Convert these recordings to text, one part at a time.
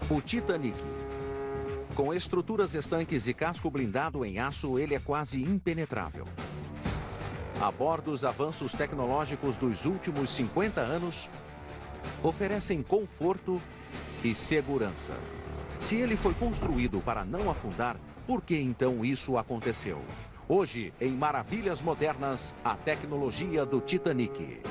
O Titanic. Com estruturas estanques e casco blindado em aço, ele é quase impenetrável. A bordo, os avanços tecnológicos dos últimos 50 anos oferecem conforto e segurança. Se ele foi construído para não afundar, por que então isso aconteceu? Hoje, em Maravilhas Modernas, a tecnologia do Titanic.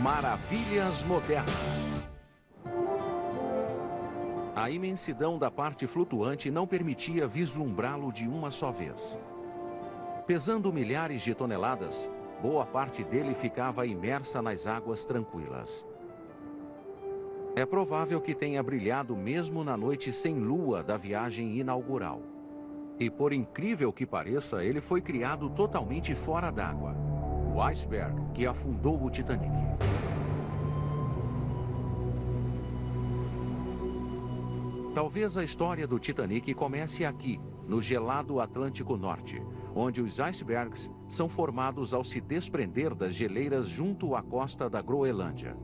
Maravilhas Modernas. A imensidão da parte flutuante não permitia vislumbrá-lo de uma só vez. Pesando milhares de toneladas, boa parte dele ficava imersa nas águas tranquilas. É provável que tenha brilhado mesmo na noite sem lua da viagem inaugural. E por incrível que pareça, ele foi criado totalmente fora d'água. O iceberg que afundou o Titanic. Talvez a história do Titanic comece aqui, no gelado Atlântico Norte, onde os icebergs são formados ao se desprender das geleiras junto à costa da Groenlândia.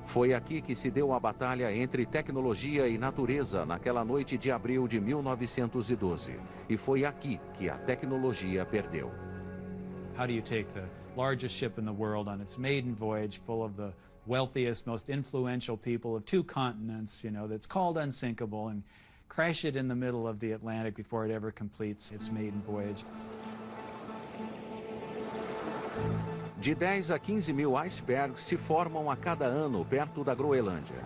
Foi aqui que se deu a batalha entre tecnologia e natureza naquela noite de abril de 1912. E foi aqui que a tecnologia perdeu. How do you take the largest ship in the world on its maiden voyage full of the wealthiest, most influential people of two continents, that's called unsinkable, and crash it in the middle of the Atlantic before it ever completes its maiden voyage? De 10 a 15 mil icebergs se formam a cada ano perto da Groenlândia.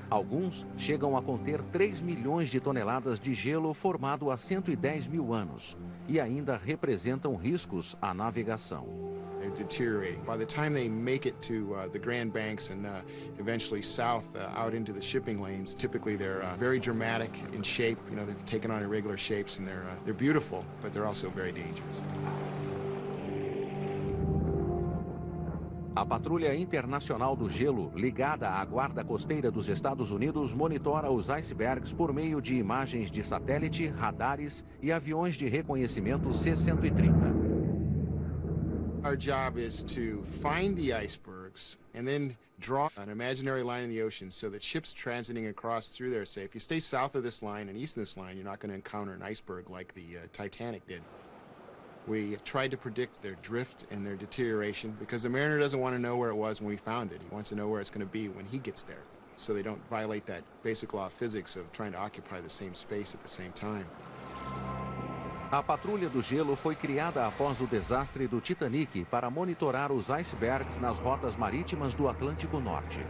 Alguns chegam a conter 3 milhões de toneladas de gelo formado há 110 mil anos e ainda representam riscos à navegação. They're deteriorating. By the time they make it to the Grand Banks and eventually south out into the shipping lanes, typically they're very dramatic in shape. They've taken on irregular shapes and they're beautiful, but they're also very dangerous. A Patrulha Internacional do Gelo, ligada à Guarda Costeira dos Estados Unidos, monitora os icebergs por meio de imagens de satélite, radares e aviões de reconhecimento C-130. Our job is to find the icebergs and then draw an imaginary line in the ocean so that ships transiting across through there say, if you stay south of this line and east of this line, you're not going to encounter an iceberg like the Titanic did. We tried to predict their drift and their deterioration because the mariner doesn't want to know where it was when we found it. He wants to know where it's going to be when he gets there, so they don't violate that basic law of physics of trying to occupy the same space at the same time. A Patrulha do Gelo foi criada após o desastre do Titanic para monitorar os icebergs nas rotas marítimas do Atlântico Norte.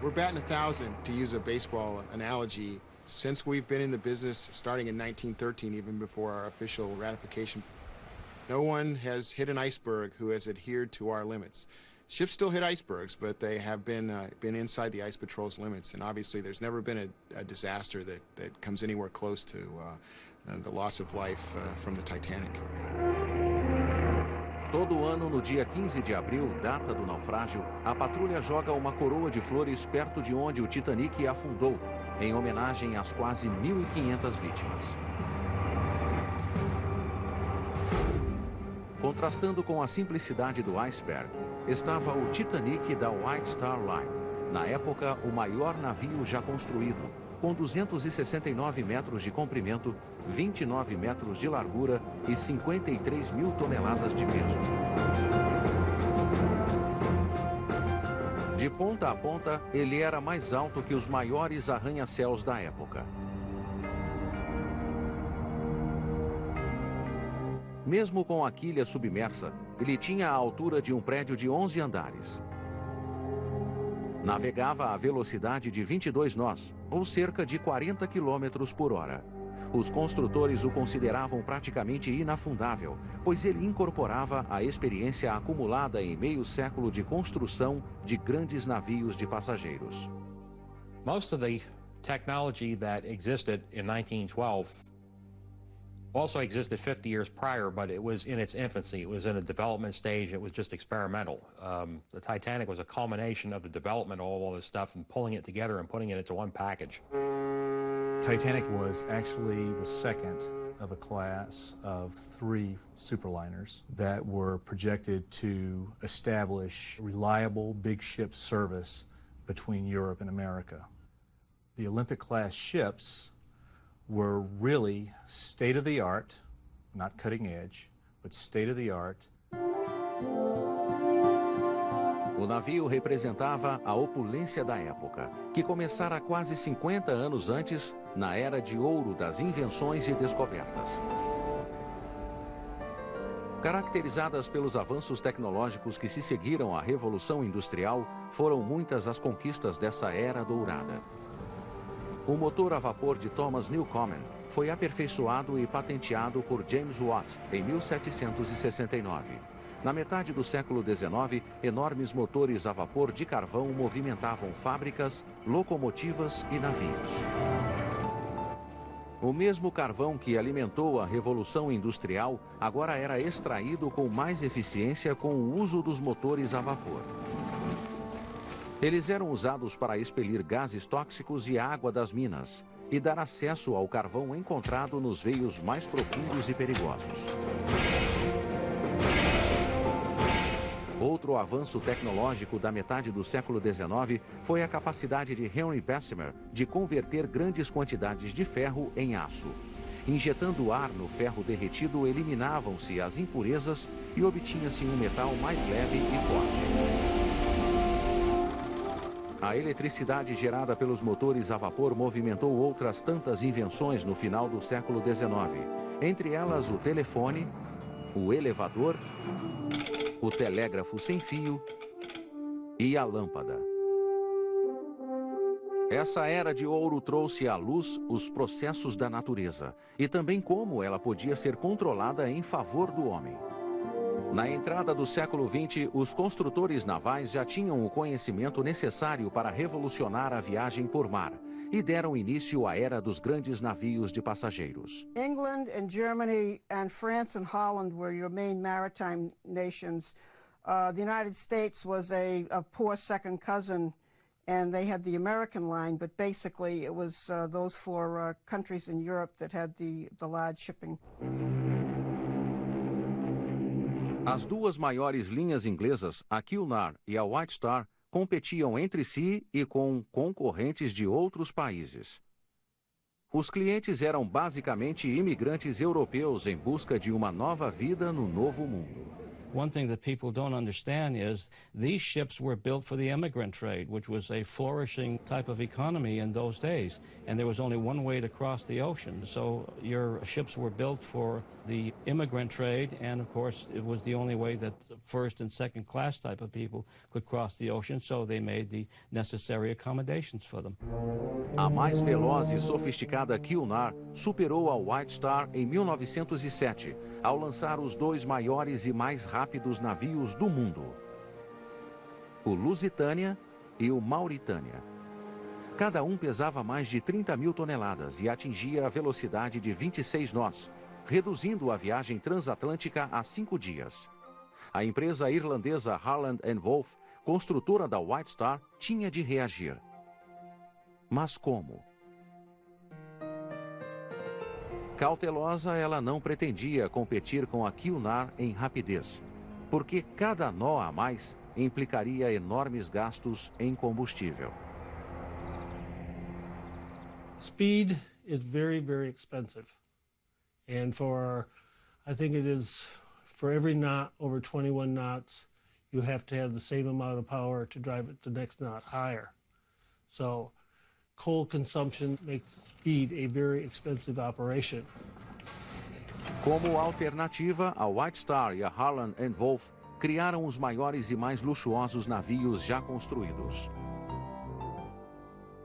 We're batting 1,000, to use a baseball analogy, since we've been in the business starting in 1913, even before our official ratification. No one has hit an iceberg who has adhered to our limits. Ships still hit icebergs, but they have been inside the Ice Patrol's limits. And obviously, there's never been a disaster that comes anywhere close to the loss of life from the Titanic. Todo ano, no dia 15 de abril, data do naufrágio, a patrulha joga uma coroa de flores perto de onde o Titanic afundou, em homenagem às quase 1.500 vítimas. Contrastando com a simplicidade do iceberg, estava o Titanic da White Star Line, na época o maior navio já construído, com 269 metros de comprimento, 29 metros de largura e 53 mil toneladas de peso. De ponta a ponta, ele era mais alto que os maiores arranha-céus da época. Mesmo com a quilha submersa, ele tinha a altura de um prédio de 11 andares. Navegava à velocidade de 22 nós, ou cerca de 40 km por hora. Os construtores o consideravam praticamente inafundável, pois ele incorporava a experiência acumulada em meio século de construção de grandes navios de passageiros. Most of the technology that existed in 1912 Also existed 50 years prior, but it was in its infancy. It was in a development stage. It was just experimental. The Titanic was a culmination of the development of all this stuff and pulling it together and putting it into one package. Titanic was actually the second of a class of 3 superliners that were projected to establish reliable big ship service between Europe and America. The Olympic-class ships were really state-of-the-art, not cutting edge, but state-of-the-art. O navio representava a opulência da época, que começara quase 50 anos antes, na era de ouro das invenções e descobertas. Caracterizadas pelos avanços tecnológicos que se seguiram à Revolução Industrial, foram muitas as conquistas dessa era dourada. O motor a vapor de Thomas Newcomen foi aperfeiçoado e patenteado por James Watt em 1769. Na metade do século XIX, enormes motores a vapor de carvão movimentavam fábricas, locomotivas e navios. O mesmo carvão que alimentou a Revolução Industrial agora era extraído com mais eficiência com o uso dos motores a vapor. Eles eram usados para expelir gases tóxicos e água das minas e dar acesso ao carvão encontrado nos veios mais profundos e perigosos. Outro avanço tecnológico da metade do século XIX foi a capacidade de Henry Bessemer de converter grandes quantidades de ferro em aço. Injetando ar no ferro derretido, eliminavam-se as impurezas e obtinha-se um metal mais leve e forte. A eletricidade gerada pelos motores a vapor movimentou outras tantas invenções no final do século XIX, entre elas o telefone, o elevador, o telégrafo sem fio e a lâmpada. Essa era de ouro trouxe à luz os processos da natureza e também como ela podia ser controlada em favor do homem. Na entrada do século XX, os construtores navais já tinham o conhecimento necessário para revolucionar a viagem por mar e deram início à era dos grandes navios de passageiros. England and Germany and France and Holland were your main maritime nations. The United States was a poor second cousin, and they had the American line, but basically it was those 4 countries in Europe that had the large shipping. As duas maiores linhas inglesas, a Cunard e a White Star, competiam entre si e com concorrentes de outros países. Os clientes eram basicamente imigrantes europeus em busca de uma nova vida no Novo Mundo. One thing that people don't understand is these ships were built for the immigrant trade, which was a flourishing type of economy in those days. And there was only one way to cross the ocean. So your ships were built for the immigrant trade, and of course it was the only way that first and second class type of people could cross the ocean, so they made the necessary accommodations for them. A mais veloz e sofisticada Cunard superou a White Star em 1907, ao lançar os 2 maiores e mais rápidos navios do mundo, o Lusitânia e o Mauritânia. Cada um pesava mais de 30.000 toneladas e atingia a velocidade de 26 nós, reduzindo a viagem transatlântica a 5 dias. A empresa irlandesa Harland & Wolff, construtora da White Star, tinha de reagir. Mas como? Cautelosa, ela não pretendia competir com a Cunard em rapidez, porque cada nó a mais implicaria enormes gastos em combustível. Speed is very, very expensive. And I think it is, for every knot over 21 knots, you have to have the same amount of power to drive it the next knot higher. So coal consumption makes speed a very expensive operation. Como alternativa, a White Star e a Harland & Wolff criaram os maiores e mais luxuosos navios já construídos: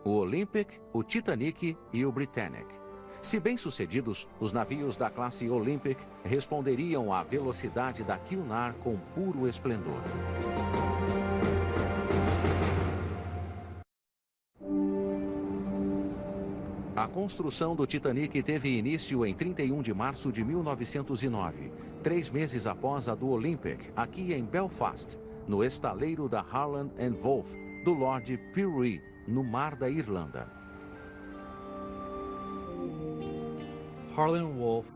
o Olympic, o Titanic e o Britannic. Se bem-sucedidos, os navios da classe Olympic responderiam à velocidade da Cunard com puro esplendor. A construção do Titanic teve início em 31 de março de 1909, 3 meses após a do Olympic, aqui em Belfast, no estaleiro da Harland & Wolff, do Lord Pirrie, no Mar da Irlanda. Harland & Wolff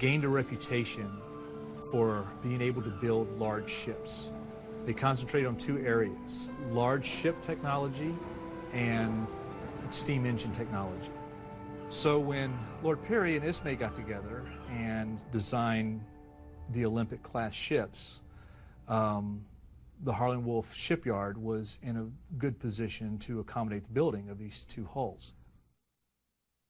gained a reputation for being able to build large ships. They concentrate on 2 areas, large ship technology and steam engine technology. So when Lord Pirrie and Ismay got together and designed the Olympic class ships, the Harland & Wolff shipyard was in a good position to accommodate the building of these 2 hulls.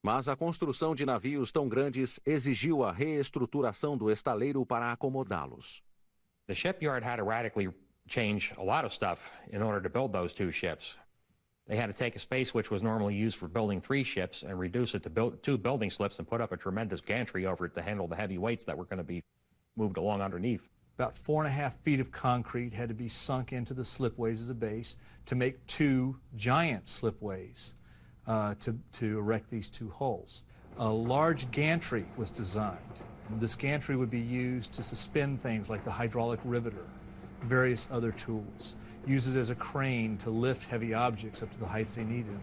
Mas a construção de navios tão grandes exigiu a reestruturação do estaleiro para acomodá-los. The shipyard had to radically change a lot of stuff in order to build those 2 ships. They had to take a space which was normally used for building 3 ships and reduce it to 2 building slips and put up a tremendous gantry over it to handle the heavy weights that were going to be moved along underneath. About 4.5 feet of concrete had to be sunk into the slipways as a base to make 2 giant slipways to erect these 2 hulls. A large gantry was designed. This gantry would be used to suspend things like the hydraulic riveter, various other tools, uses as a crane to lift heavy objects up to the heights they needed.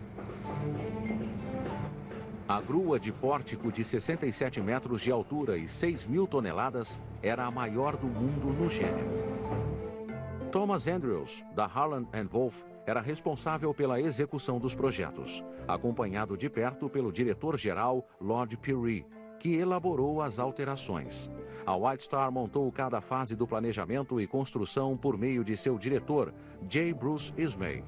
A grua de pórtico de 67 metros de altura e 6.000 toneladas era a maior do mundo no gênero. Thomas Andrews, da Harland & Wolff, era responsável pela execução dos projetos, acompanhado de perto pelo diretor-geral Lord Pirrie, que elaborou as alterações. A White Star montou cada fase do planejamento e construção por meio de seu diretor, J. Bruce Ismay.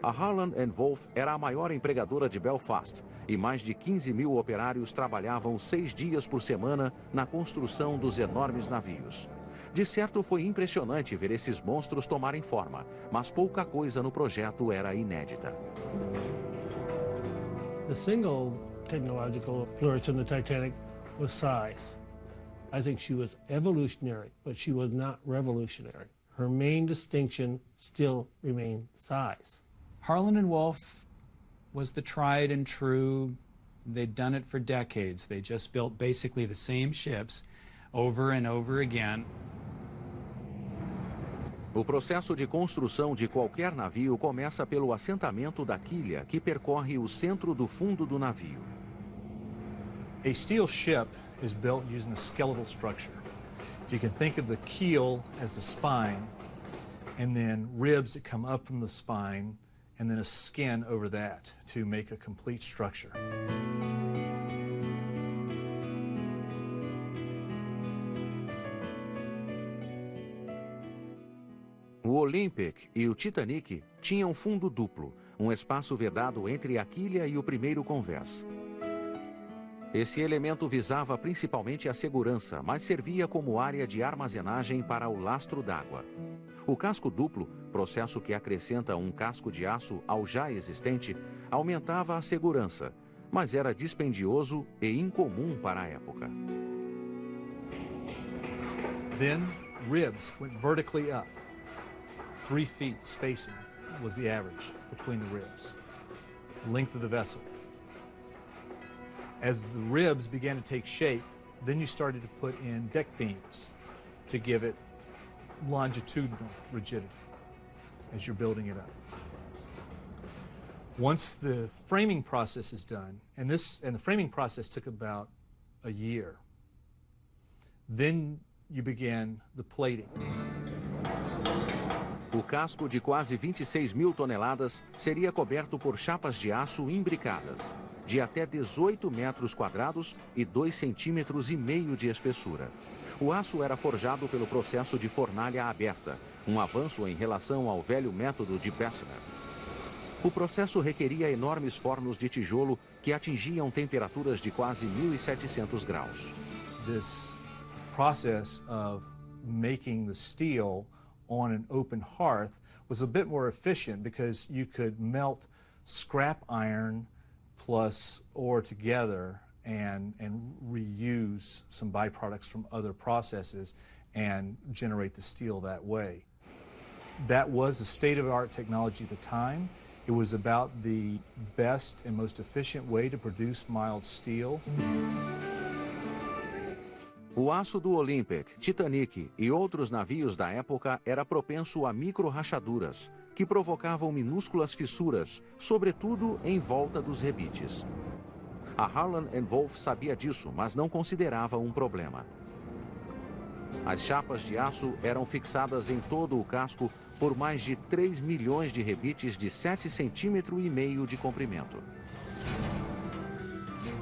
A Harland & Wolff era a maior empregadora de Belfast e mais de 15.000 operários trabalhavam 6 dias por semana na construção dos enormes navios. De certo, foi impressionante ver esses monstros tomarem forma, mas pouca coisa no projeto era inédita. The single technological flourish in the Titanic was size. I think she was evolutionary, but she was not revolutionary. Her main distinction still remained size. Harland & Wolff was the tried and true. They'd done it for decades. They just built basically the same ships over and over again. O processo de construção de qualquer navio começa pelo assentamento da quilha, que percorre o centro do fundo do navio. A steel ship is built using a skeletal structure. You can think of the keel as the spine, and then ribs that come up from the spine, and then a skin over that to make a complete structure. O Olympic e o Titanic tinham fundo duplo, espaço vedado entre a quilha e o primeiro convés. Esse elemento visava principalmente a segurança, mas servia como área de armazenagem para o lastro d'água. O casco duplo, processo que acrescenta um casco de aço ao já existente, aumentava a segurança, mas era dispendioso e incomum para a época. Then ribs went vertically up. 3 feet spacing was the average between the ribs, length of the vessel. As the ribs began to take shape, then you started to put in deck beams to give it longitudinal rigidity as you're building it up. Once the framing process is done, and the framing process took about a year, then you began the plating. O casco de quase 26.000 toneladas seria coberto por chapas de aço imbricadas, de até 18 metros quadrados e 2,5 centímetros de espessura. O aço era forjado pelo processo de fornalha aberta, um avanço em relação ao velho método de Bessemer. O processo requeria enormes fornos de tijolo que atingiam temperaturas de quase 1.700 graus. This process of making the steel on an open hearth was a bit more efficient because you could melt scrap iron plus ore together and reuse some byproducts from other processes and generate the steel that way. That was a state-of-the-art technology at the time, It was about the best and most efficient way to produce mild steel. O aço do Olympic, Titanic e outros navios da época era propenso a micro-rachaduras, que provocavam minúsculas fissuras, sobretudo em volta dos rebites. A Harland & Wolff sabia disso, mas não considerava um problema. As chapas de aço eram fixadas em todo o casco por mais de 3 milhões de rebites de 7,5 cm de comprimento.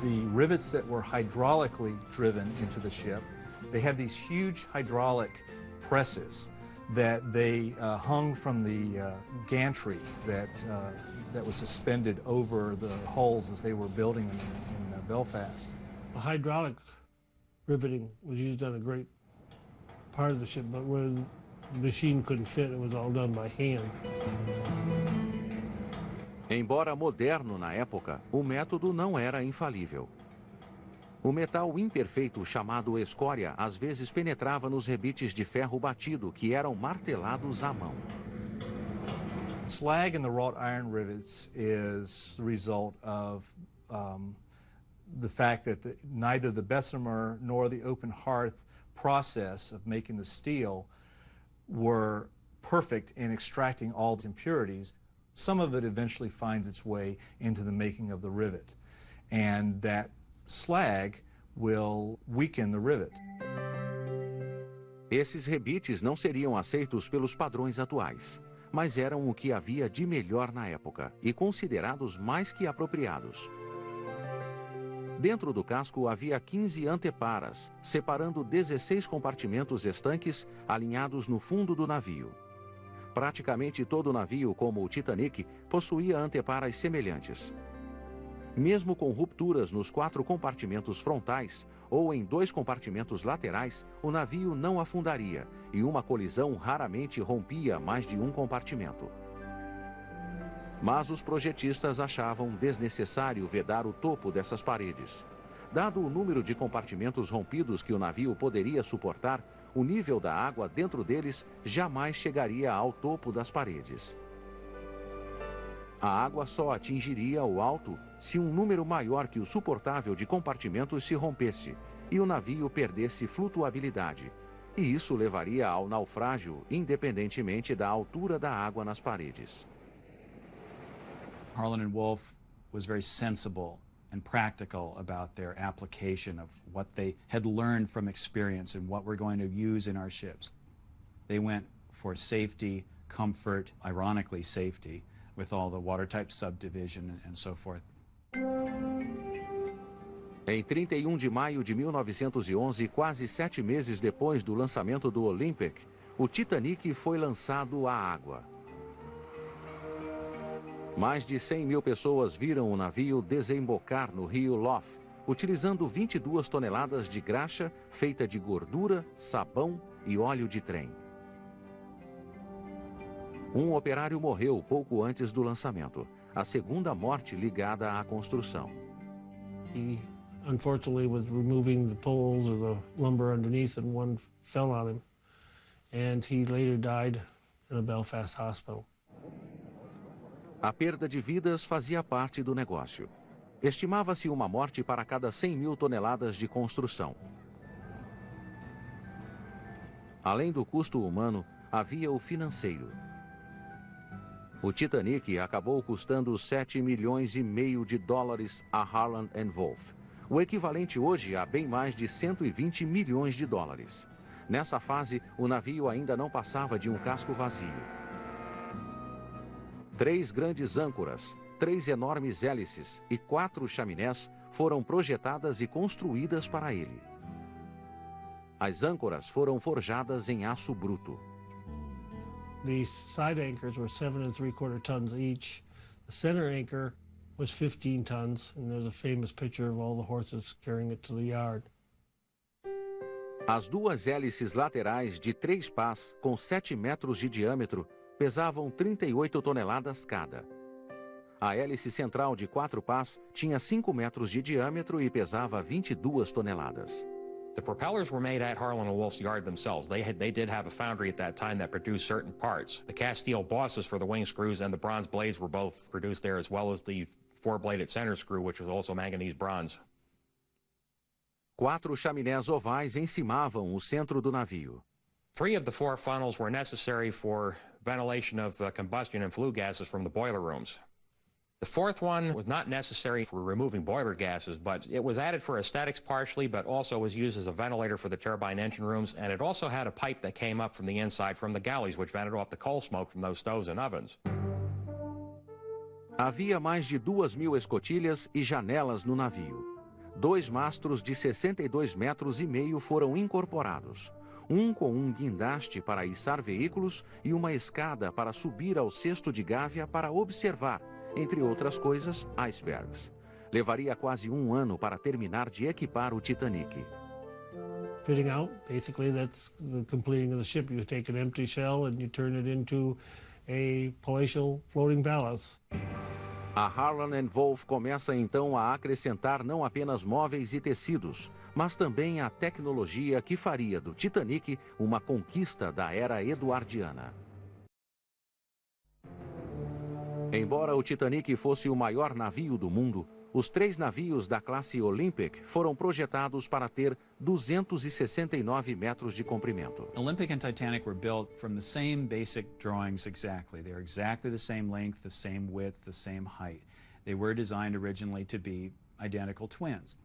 The rivets that were hydraulically driven into the ship, they had these huge hydraulic presses that they hung from the gantry that was suspended over the hulls as they were building them in Belfast. The hydraulic riveting was used on a great part of the ship, but where the machine couldn't fit, it was all done by hand. Embora moderno na época, o método não era infalível. O metal imperfeito chamado escória às vezes penetrava nos rebites de ferro batido que eram martelados à mão. Slag in the wrought iron rivets is the result of the fact that neither the Bessemer nor the open hearth process of making the steel were perfect in extracting all its impurities. Some of it eventually finds its way into the making of the rivet, and that slag will weaken the rivet. Esses rebites não seriam aceitos pelos padrões atuais, mas eram o que havia de melhor na época e considerados mais que apropriados. Dentro do casco havia 15 anteparas, separando 16 compartimentos estanques alinhados no fundo do navio. Praticamente todo o navio, como o Titanic, possuía anteparas semelhantes. Mesmo com rupturas nos 4 compartimentos frontais ou em 2 compartimentos laterais, o navio não afundaria e uma colisão raramente rompia mais de um compartimento. Mas os projetistas achavam desnecessário vedar o topo dessas paredes. Dado o número de compartimentos rompidos que o navio poderia suportar, o nível da água dentro deles jamais chegaria ao topo das paredes. A água só atingiria o alto se um número maior que o suportável de compartimentos se rompesse e o navio perdesse flutuabilidade. E isso levaria ao naufrágio, independentemente da altura da água nas paredes. Harland & Wolff was very sensible and practical about their application of what they had learned from experience and what we're going to use in our ships. They went for safety, comfort, ironically safety, with all the watertight subdivision and so forth. Em 31 de maio de 1911, quase 7 meses depois do lançamento do Olympic, o Titanic foi lançado à água. Mais de 100 mil pessoas viram o navio desembocar no rio Lough, utilizando 22 toneladas de graxa feita de gordura, sabão e óleo de trem. Um operário morreu pouco antes do lançamento, a segunda morte ligada à construção. He unfortunately was removing the poles or the lumber underneath and one fell on him, and he later died in a Belfast hospital. A perda de vidas fazia parte do negócio. Estimava-se uma morte para cada 100 mil toneladas de construção. Além do custo humano, havia o financeiro. O Titanic acabou custando 7,5 milhões de dólares a Harland & Wolff, o equivalente hoje a bem mais de 120 milhões de dólares. Nessa fase, o navio ainda não passava de um casco vazio. 3 grandes âncoras, 3 enormes hélices e 4 chaminés foram projetadas e construídas para ele. As âncoras foram forjadas em aço bruto. The side anchors were 7 3/4 tons each. The center anchor was 15 tons, and there's a famous picture of all the horses carrying it to the yard. As 2 hélices laterais de 3 pás, com 7 metros de diâmetro, pesavam 38 toneladas cada. A hélice central de 4 pás tinha 5 metros de diâmetro e pesava 22 toneladas. The propellers were made at Harlan and Wolff's yard themselves. They did have a foundry at that time that produced certain parts. The cast steel bosses for the wing screws and the bronze blades were both produced there, as well as the four-bladed center screw, which was also manganese bronze. 4 chaminés ovais encimavam o centro do navio. 3 of the 4 funnels were necessary for ventilation of combustion and flue gases from the boiler rooms. The 4th one was not necessary for removing boiler gases, but it was added for aesthetics partially, but also was used as a ventilator for the turbine engine rooms, and it also had a pipe that came up from the inside from the galleys, which vented off the coal smoke from those stoves and ovens. Havia mais de 2.000 escotilhas e janelas no navio. 2 mastros de 62,5 metros foram incorporados. Um com um guindaste para içar veículos e uma escada para subir ao cesto de gávea para observar, entre outras coisas, icebergs. Levaria quase um ano para terminar de equipar o Titanic. Fitting out, basically that's the completing of the ship. You take an empty shell and you turn it into a palatial floating palace. A Harlan and Wolff começa então a acrescentar não apenas móveis e tecidos, mas também a tecnologia que faria do Titanic uma conquista da era eduardiana. Embora o Titanic fosse o maior navio do mundo, os 3 navios da classe Olympic foram projetados para ter 269 metros de comprimento. Olympic and Titanic were built from the same basic drawings exactly. They're exactly the same length, the same width, the same height. They were designed originally to be identical twins.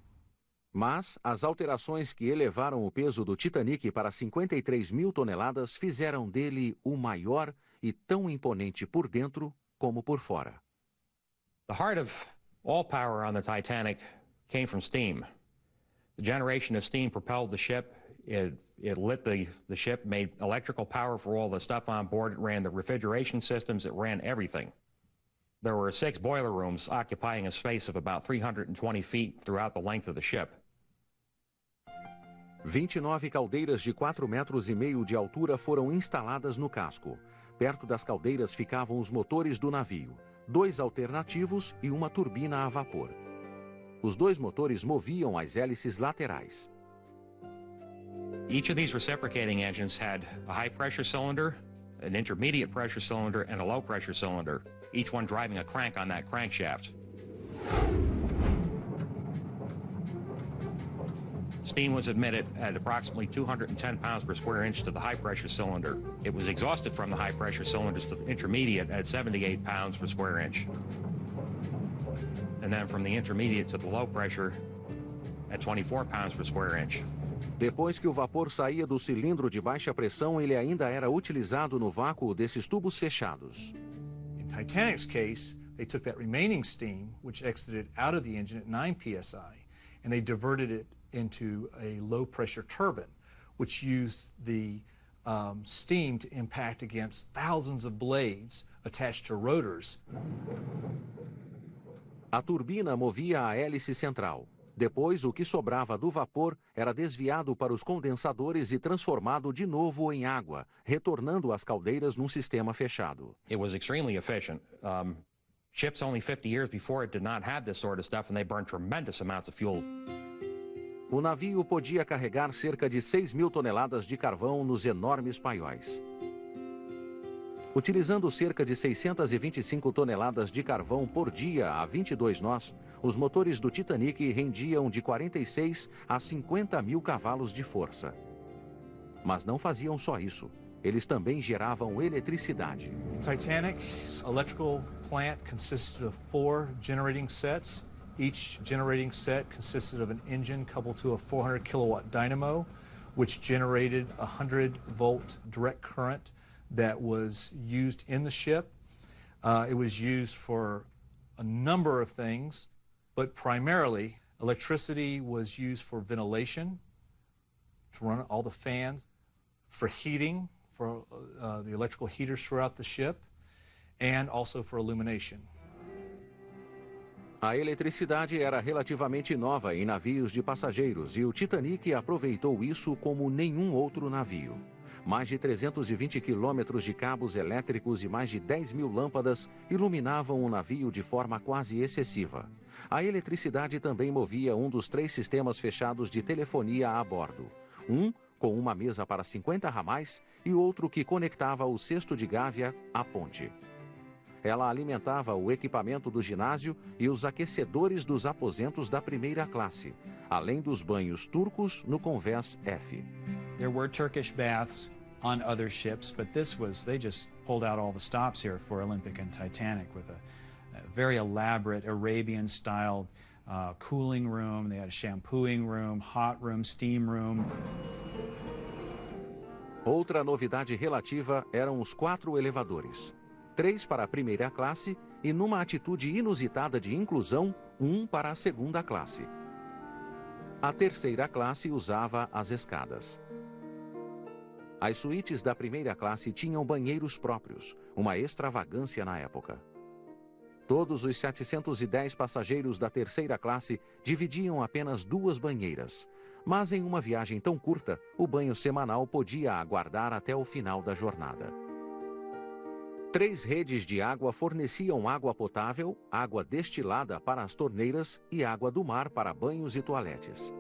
Mas as alterações que elevaram o peso do Titanic para 53.000 toneladas fizeram dele o maior e tão imponente por dentro como por fora. The heart of all power on the Titanic came from steam. The generation of steam propelled the ship. It lit the ship, made electrical power for all the stuff on board. It ran the refrigeration systems. It ran everything. There were 6 boiler rooms occupying a space of about 320 feet throughout the length of the ship. 29 caldeiras de 4,5 metros de altura foram instaladas no casco. Perto das caldeiras ficavam os motores do navio, 2 alternativos e uma turbina a vapor. Os 2 motores moviam as hélices laterais. Each of these reciprocating engines had a high-pressure cylinder, an intermediate pressure cylinder, and a low-pressure cylinder, each one driving a crank on that crankshaft. Steam was admitted at approximately 210 pounds per square inch to the high-pressure cylinder. It was exhausted from the high-pressure cylinders to the intermediate at 78 pounds per square inch. And then from the intermediate to the low-pressure at 24 pounds per square inch. Depois que o vapor saía do cilindro de baixa pressão, ele ainda era utilizado no vácuo desses tubos fechados. In Titanic's case, they took that remaining steam, which exited out of the engine at 9 psi, and they diverted it into a low-pressure turbine, which used the steam to impact against thousands of blades attached to rotors. A turbina movia a hélice central. Depois, o que sobrava do vapor era desviado para os condensadores e transformado de novo em água, retornando às caldeiras num sistema fechado. It was extremely efficient. Ships only 50 years before it did not have this sort of stuff, and they burned tremendous amounts of fuel. O navio podia carregar cerca de 6.000 toneladas de carvão nos enormes paióis. Utilizando cerca de 625 toneladas de carvão por dia a 22 nós, os motores do Titanic rendiam de 46 a 50 mil cavalos de força. Mas não faziam só isso. Eles também geravam eletricidade. Titanic's electrical plant consisted of 4 generating sets. Each generating set consisted of an engine coupled to a 400 kilowatt dynamo, which generated a 100-volt direct current that was used in the ship. It was used for a number of things, but primarily electricity was used for ventilation, to run all the fans, for heating, for the electrical heaters throughout the ship, and also for illumination. A eletricidade era relativamente nova em navios de passageiros e o Titanic aproveitou isso como nenhum outro navio. Mais de 320 quilômetros de cabos elétricos e mais de 10.000 lâmpadas iluminavam o navio de forma quase excessiva. A eletricidade também movia um dos 3 sistemas fechados de telefonia a bordo. Um com uma mesa para 50 ramais e outro que conectava o cesto de Gávea à ponte. Ela alimentava o equipamento do ginásio e os aquecedores dos aposentos da primeira classe, além dos banhos turcos no convés F. There were Turkish baths on other ships, but they just pulled out all the stops here for Olympic and Titanic with a very elaborate Arabian-style cooling room. They had a shampooing room, hot room, steam room. Outra novidade relativa eram os 4 elevadores. 3 para a primeira classe e, numa atitude inusitada de inclusão, 1 para a segunda classe. A terceira classe usava as escadas. As suítes da primeira classe tinham banheiros próprios, uma extravagância na época. Todos os 710 passageiros da terceira classe dividiam apenas 2 banheiras, mas em uma viagem tão curta, o banho semanal podia aguardar até o final da jornada. 3 redes de água forneciam água potável, água destilada para as torneiras e água do mar para banhos e toaletes.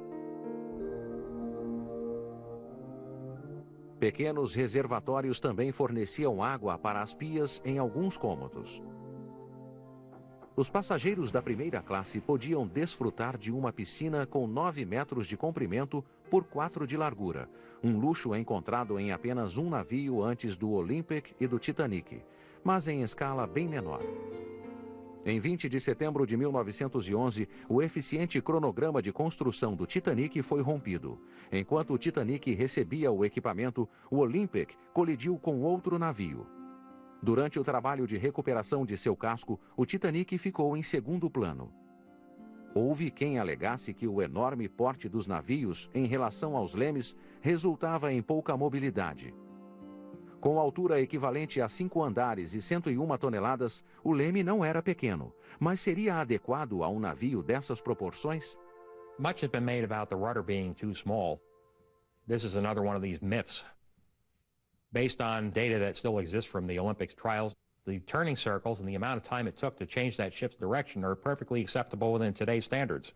Pequenos reservatórios também forneciam água para as pias em alguns cômodos. Os passageiros da primeira classe podiam desfrutar de uma piscina com 9 metros de comprimento por 4 de largura, um luxo encontrado em apenas um navio antes do Olympic e do Titanic, mas em escala bem menor. Em 20 de setembro de 1911, o eficiente cronograma de construção do Titanic foi rompido. Enquanto o Titanic recebia o equipamento, o Olympic colidiu com outro navio. Durante o trabalho de recuperação de seu casco, o Titanic ficou em segundo plano. Houve quem alegasse que o enorme porte dos navios em relação aos lemes resultava em pouca mobilidade. Com altura equivalente a 5 andares e 101 toneladas, o leme não era pequeno, mas seria adequado a um navio dessas proporções? Much has been made about the rudder being too small. This is another one of these myths. Based on data that still exists from the Olympics trials, the turning circles and the amount of time it took to change that ship's direction are perfectly acceptable within today's standards.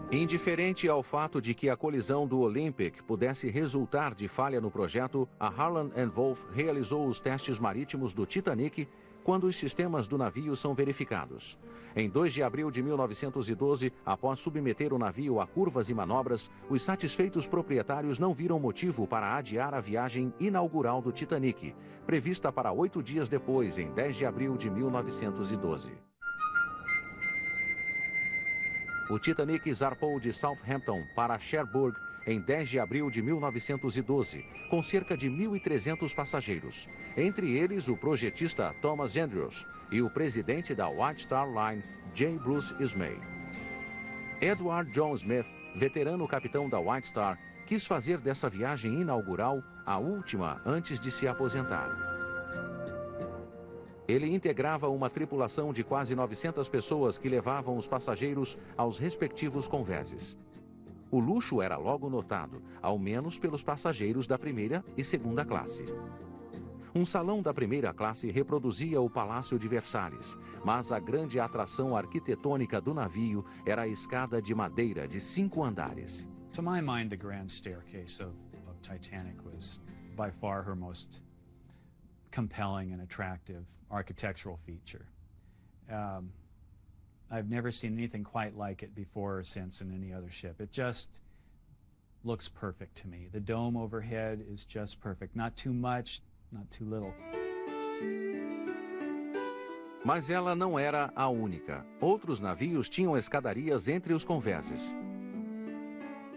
Indiferente ao fato de que a colisão do Olympic pudesse resultar de falha no projeto, a Harland & Wolff realizou os testes marítimos do Titanic quando os sistemas do navio são verificados. Em 2 de abril de 1912, após submeter o navio a curvas e manobras, os satisfeitos proprietários não viram motivo para adiar a viagem inaugural do Titanic, prevista para 8 dias depois, em 10 de abril de 1912. O Titanic zarpou de Southampton para Cherbourg em 10 de abril de 1912, com cerca de 1.300 passageiros, entre eles o projetista Thomas Andrews e o presidente da White Star Line, J. Bruce Ismay. Edward John Smith, veterano capitão da White Star, quis fazer dessa viagem inaugural a última antes de se aposentar. Ele integrava uma tripulação de quase 900 pessoas que levavam os passageiros aos respectivos convéses. O luxo era logo notado, ao menos pelos passageiros da primeira e segunda classe. Um salão da primeira classe reproduzia o Palácio de Versalhes, mas a grande atração arquitetônica do navio era a escada de madeira de 5 andares. To my mind, the grand staircase of Titanic was by far her most compelling and attractive architectural feature. I've never seen anything quite like it before or since in any other ship. It just looks perfect to me. The dome overhead is just perfect. Not too much, not too little. Mas ela não era a única. Outros navios tinham escadarias entre os convéses.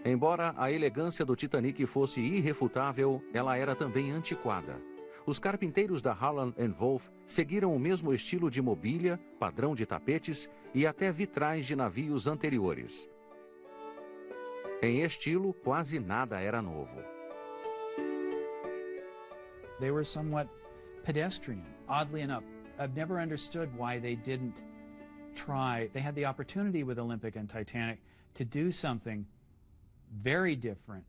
Embora a elegância do Titanic fosse irrefutável, ela era também antiquada. Os carpinteiros da Harland & Wolff seguiram o mesmo estilo de mobília, padrão de tapetes e até vitrais de navios anteriores. Em estilo, quase nada era novo. They were somewhat pedestrian, oddly enough. I've never understood why they didn't try. They had the opportunity with Olympic and Titanic to do something very different.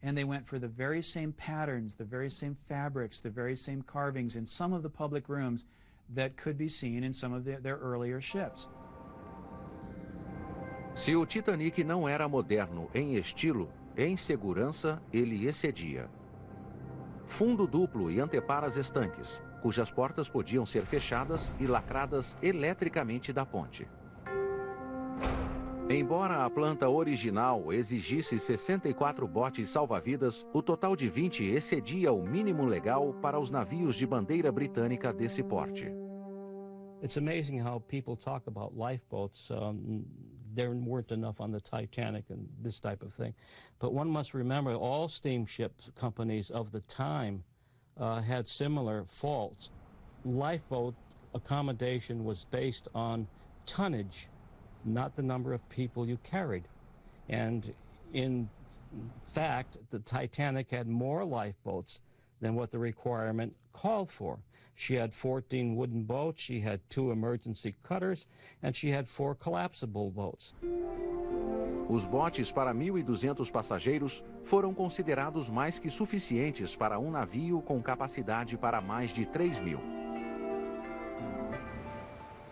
And they went for the very same patterns, the very same fabrics, the very same carvings in some of the public rooms that could be seen in some of their earlier ships. Se o Titanic não era moderno em estilo, em segurança ele excedia. Fundo duplo e anteparas estanques, cujas portas podiam ser fechadas e lacradas eletricamente da ponte. Embora a planta original exigisse 64 botes salva-vidas, o total de 20 excedia o mínimo legal para os navios de bandeira britânica desse porte. It's amazing how people talk about lifeboats. There weren't enough on the Titanic and this type of thing. But one must remember all steamship companies of the time had similar faults. Lifeboat accommodation was based on tonnage, not the number of people you carried. And in fact, the Titanic had more lifeboats than what the requirement called for. She had 14 wooden boats, she had 2 emergency cutters, and she had 4 collapsible boats. Os botes para 1.200 passageiros foram considerados mais que suficientes para um navio com capacidade para mais de 3.000.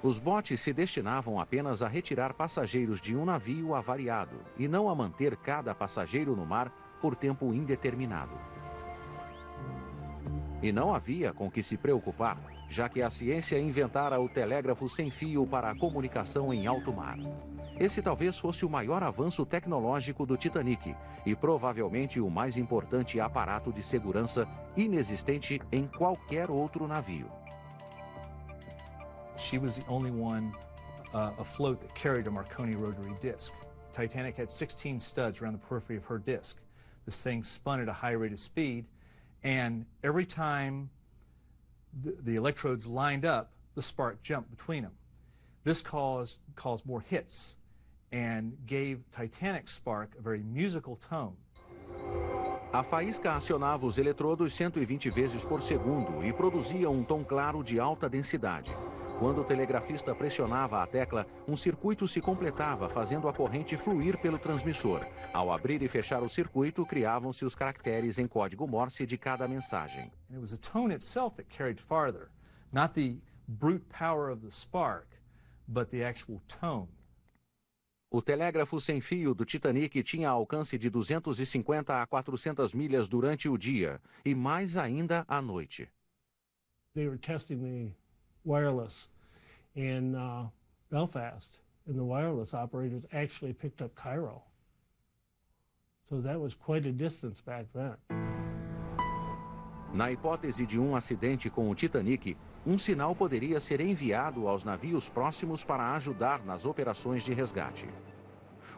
Os botes se destinavam apenas a retirar passageiros de um navio avariado e não a manter cada passageiro no mar por tempo indeterminado. E não havia com que se preocupar, já que a ciência inventara o telégrafo sem fio para a comunicação em alto mar. Esse talvez fosse o maior avanço tecnológico do Titanic e provavelmente o mais importante aparato de segurança inexistente em qualquer outro navio. She was the only one afloat that carried a Marconi rotary disc. Titanic had 16 studs around the periphery of her disc. This thing spun at a high rate of speed, and every time the electrodes lined up, the spark jumped between them. This caused more hits and gave Titanic's spark a very musical tone. A faísca acionava os eletrodos 120 vezes por segundo e produzia um tom claro de alta densidade. Quando o telegrafista pressionava a tecla, um circuito se completava, fazendo a corrente fluir pelo transmissor. Ao abrir e fechar o circuito, criavam-se os caracteres em código Morse de cada mensagem. And it was the tone itself that carried farther, not the brute power of the spark, but the actual tone. O telégrafo sem fio do Titanic tinha alcance de 250 a 400 milhas durante o dia e mais ainda à noite. They were testing the wireless in Belfast, and the wireless operators actually picked up Cairo. So that was quite a distance back then. Na hipótese de um acidente com o Titanic, um sinal poderia ser enviado aos navios próximos para ajudar nas operações de resgate.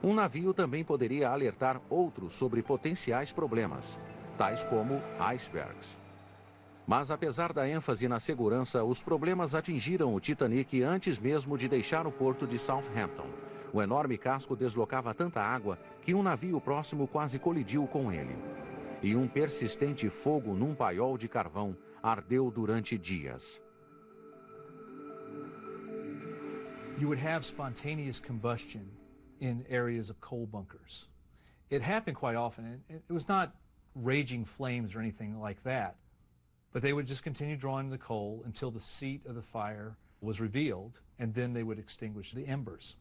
Um navio também poderia alertar outros sobre potenciais problemas, tais como icebergs. Mas apesar da ênfase na segurança, os problemas atingiram o Titanic antes mesmo de deixar o porto de Southampton. O enorme casco deslocava tanta água que um navio próximo quase colidiu com ele. E um persistente fogo num paiol de carvão ardeu durante dias. You would have spontaneous combustion in areas of coal bunkers. It happened quite often, and it was not raging flames or anything like that, but they would just continue drawing the coal until the seat of the fire was revealed, and then they would extinguish the embers.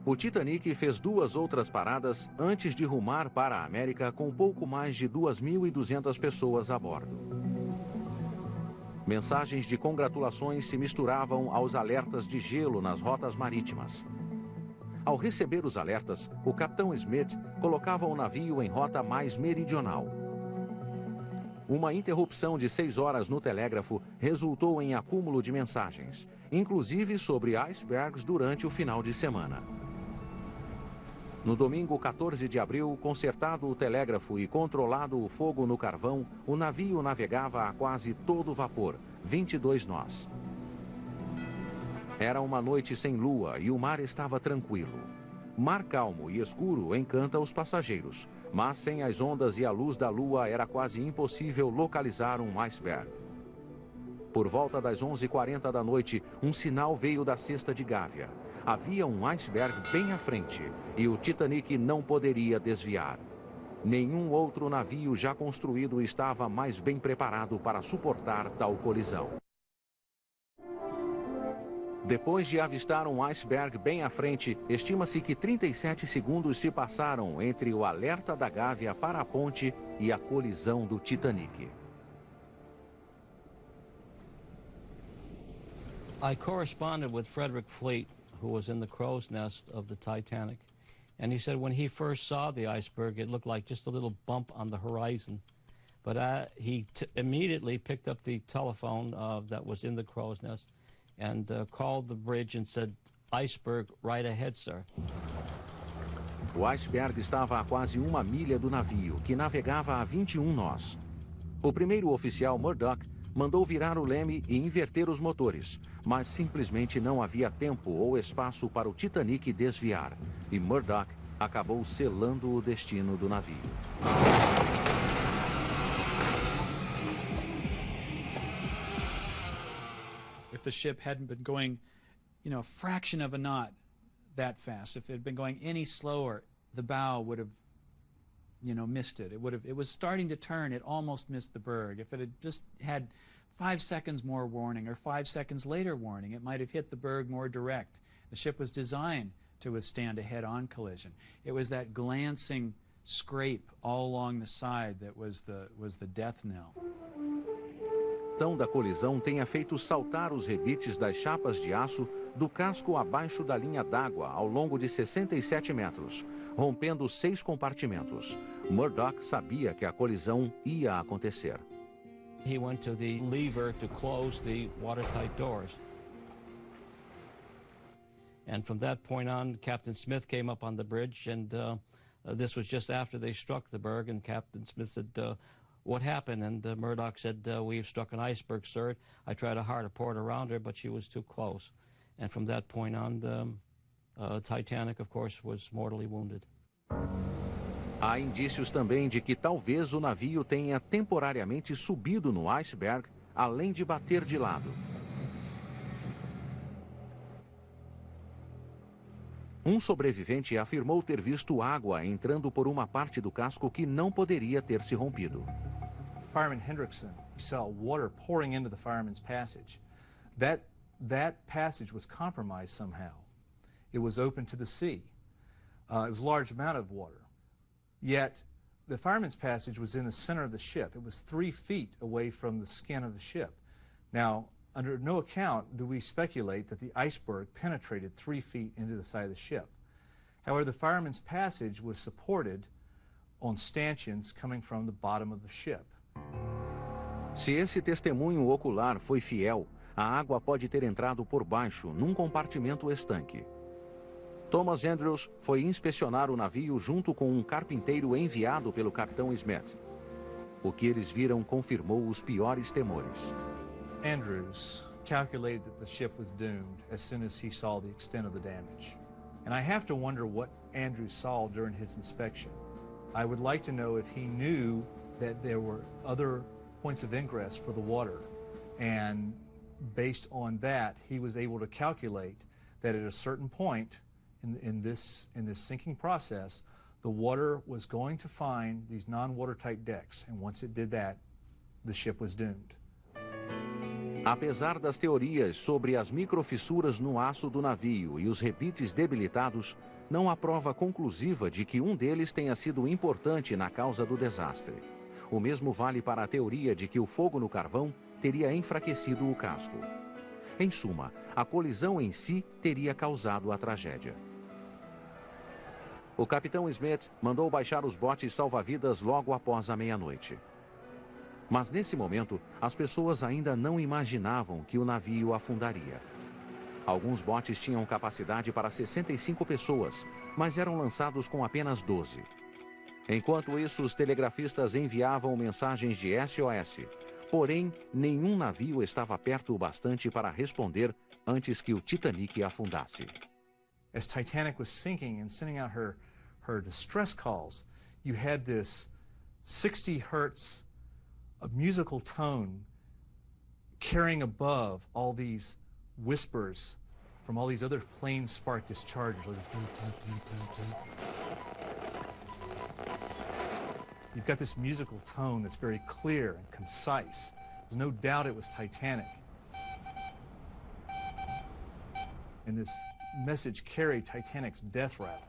O Titanic fez 2 outras paradas antes de rumar para a América com pouco mais de 2.200 pessoas a bordo. Mensagens de congratulações se misturavam aos alertas de gelo nas rotas marítimas. Ao receber os alertas, o capitão Smith colocava o navio em rota mais meridional. Uma interrupção de 6 horas no telégrafo resultou em acúmulo de mensagens, inclusive sobre icebergs durante o final de semana. No domingo 14 de abril, consertado o telégrafo e controlado o fogo no carvão, o navio navegava a quase todo vapor, 22 nós. Era uma noite sem lua e o mar estava tranquilo. Mar calmo e escuro encanta os passageiros, mas sem as ondas e a luz da lua era quase impossível localizar um iceberg. Por volta das 11h40 da noite, um sinal veio da cesta de Gávea. Havia um iceberg bem à frente e o Titanic não poderia desviar. Nenhum outro navio já construído estava mais bem preparado para suportar tal colisão. Depois de avistar um iceberg bem à frente, estima-se que 37 segundos se passaram entre o alerta da Gávea para a ponte e a colisão do Titanic. I corresponded with Frederick Fleet, who was in the crow's nest of the Titanic, and he said when he first saw the iceberg, it looked like just a little bump on the horizon. But he immediately picked up the telephone that was in the crow's nest and called the bridge and said, "Iceberg right ahead, sir." O iceberg estava a quase 1 milha do navio, que navegava a 21 nós. O primeiro oficial Murdoch mandou virar o leme e inverter os motores, mas simplesmente não havia tempo ou espaço para o Titanic desviar, e Murdoch acabou selando o destino do navio. If the ship hadn't been going, a fraction of a knot that fast, if it had been going any slower, the bow would have, missed it. It was starting to turn, it almost missed the berg. If it had just had 5 seconds more warning or 5 seconds later warning, it might have hit the berg more direct. The ship was designed to withstand a head-on collision. It was that glancing scrape all along the side that was the death knell. Então da colisão tenha feito saltar os rebites das chapas de aço do casco abaixo da linha d'água ao longo de 67 metros, rompendo 6 compartimentos. Murdoch sabia que a colisão ia acontecer. He went to the lever to close the watertight doors. And from that point on, Captain Smith came up on the bridge, and this was just after they struck the berg, and Captain Smith said, "What happened?" And Murdoch said, "We've struck an iceberg, sir. I tried hard to port around her, but she was too close." And from that point on, the Titanic, of course, was mortally wounded. Há indícios também de que talvez o navio tenha temporariamente subido no iceberg, além de bater de lado. Um sobrevivente afirmou ter visto água entrando por uma parte do casco que não poderia ter se rompido. Fireman Hendrickson saw water pouring into the fireman's passage. That passage was compromised somehow. It was open to the sea. It was a large amount of water. Yet the fireman's passage was in the center of the ship. It was 3 feet away from the skin of the ship. Now, under no account do we speculate that the iceberg penetrated 3 feet into the side of the ship. However, the fireman's passage was supported on stanchions coming from the bottom of the ship. Se esse testemunho ocular foi fiel, a água pode ter entrado por baixo, num compartimento estanque. Thomas Andrews foi inspecionar o navio junto com um carpinteiro enviado pelo capitão Smith. O que eles viram confirmou os piores temores. Andrews calculated that the ship was doomed as soon as he saw the extent of the damage. And I have to wonder what Andrews saw during his inspection. I would like to know if he knew that there were other points of ingress for the water. And based on that, he was able to calculate that at a certain point in this sinking process, the water was going to find these non-watertight decks. And once it did that, the ship was doomed. Apesar das teorias sobre as microfissuras no aço do navio e os rebites debilitados, não há prova conclusiva de que um deles tenha sido importante na causa do desastre. O mesmo vale para a teoria de que o fogo no carvão teria enfraquecido o casco. Em suma, a colisão em si teria causado a tragédia. O capitão Smith mandou baixar os botes salva-vidas logo após a meia-noite. Mas nesse momento, as pessoas ainda não imaginavam que o navio afundaria. Alguns botes tinham capacidade para 65 pessoas, mas eram lançados com apenas 12. Enquanto isso, os telegrafistas enviavam mensagens de SOS. Porém, nenhum navio estava perto o bastante para responder antes que o Titanic afundasse. As Titanic was sinking and sending out her distress calls, you had this 60 hertz of musical tone carrying above all these whispers from all these other plane spark discharges. Like bzz, bzz, bzz, bzz, bzz. You've got this musical tone that's very clear and concise. There's no doubt it was Titanic. and this message carried Titanic's death rattle.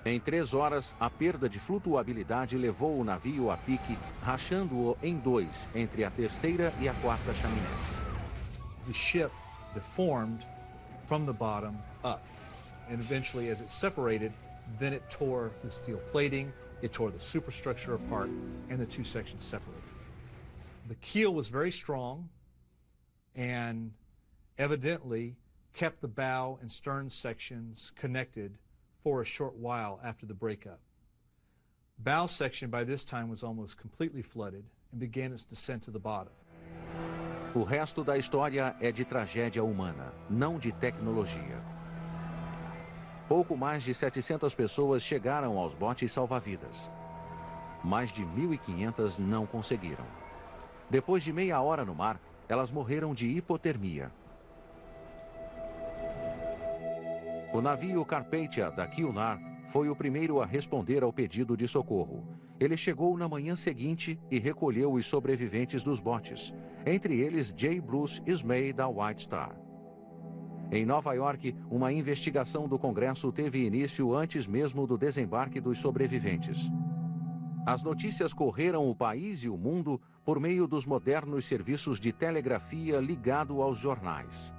Em 3 horas, a perda de flutuabilidade levou o navio a pique, rachando-o em 2 entre a 3ª e a 4ª chaminé. The ship deformed from the bottom up, and eventually as it separated, then it tore the steel plating, it tore the superstructure apart, and the 2 sections separated. The keel was very strong and evidently kept the bow and stern sections connected for a short while after the breakup. Bow section by this time was almost completely flooded and began its descent to the bottom. O resto da história é de tragédia humana, não de tecnologia. Pouco mais de 700 pessoas chegaram aos botes salva-vidas. Mais de 1.500 não conseguiram. Depois de meia hora no mar, elas morreram de hipotermia. O navio Carpathia da Cunard foi o primeiro a responder ao pedido de socorro. Ele chegou na manhã seguinte e recolheu os sobreviventes dos botes, entre eles J. Bruce Ismay da White Star. Em Nova York, uma investigação do Congresso teve início antes mesmo do desembarque dos sobreviventes. As notícias correram o país e o mundo por meio dos modernos serviços de telegrafia ligado aos jornais.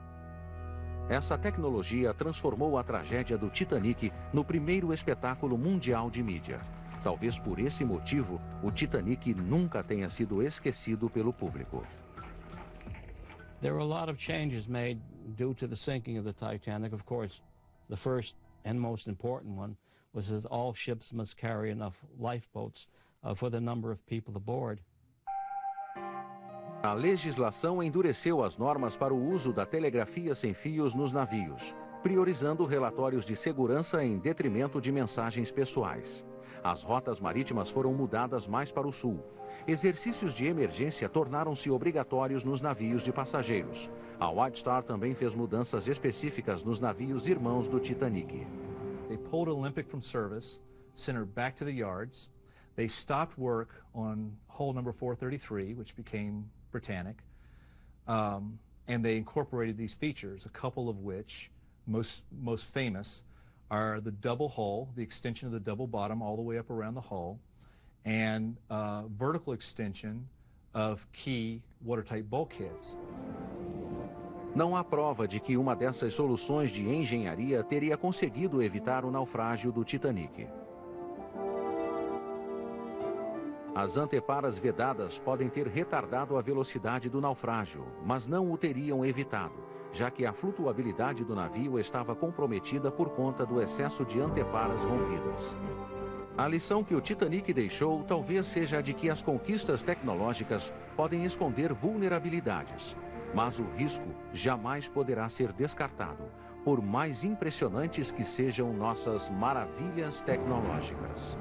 Essa tecnologia transformou a tragédia do Titanic no primeiro espetáculo mundial de mídia. Talvez por esse motivo, o Titanic nunca tenha sido esquecido pelo público. There were a lot of changes made due to the sinking of the Titanic. Of course, the first and most important one was that all ships must carry enough lifeboats for the number of people aboard. A legislação endureceu as normas para o uso da telegrafia sem fios nos navios, priorizando relatórios de segurança em detrimento de mensagens pessoais. As rotas marítimas foram mudadas mais para o sul. Exercícios de emergência tornaram-se obrigatórios nos navios de passageiros. A White Star também fez mudanças específicas nos navios irmãos do Titanic. They pulled Olympic from service, sent her back to the yards. They stopped work on hull number 433, which became Britannic, and they incorporated these features, a couple of which, most famous, are the double hull, the extension of the double bottom all the way up around the hull, and vertical extension of key watertight bulkheads. Não há prova de que uma dessas soluções de engenharia teria conseguido evitar o naufrágio do Titanic. As anteparas vedadas podem ter retardado a velocidade do naufrágio, mas não o teriam evitado, já que a flutuabilidade do navio estava comprometida por conta do excesso de anteparas rompidas. A lição que o Titanic deixou talvez seja a de que as conquistas tecnológicas podem esconder vulnerabilidades, mas o risco jamais poderá ser descartado, por mais impressionantes que sejam nossas maravilhas tecnológicas.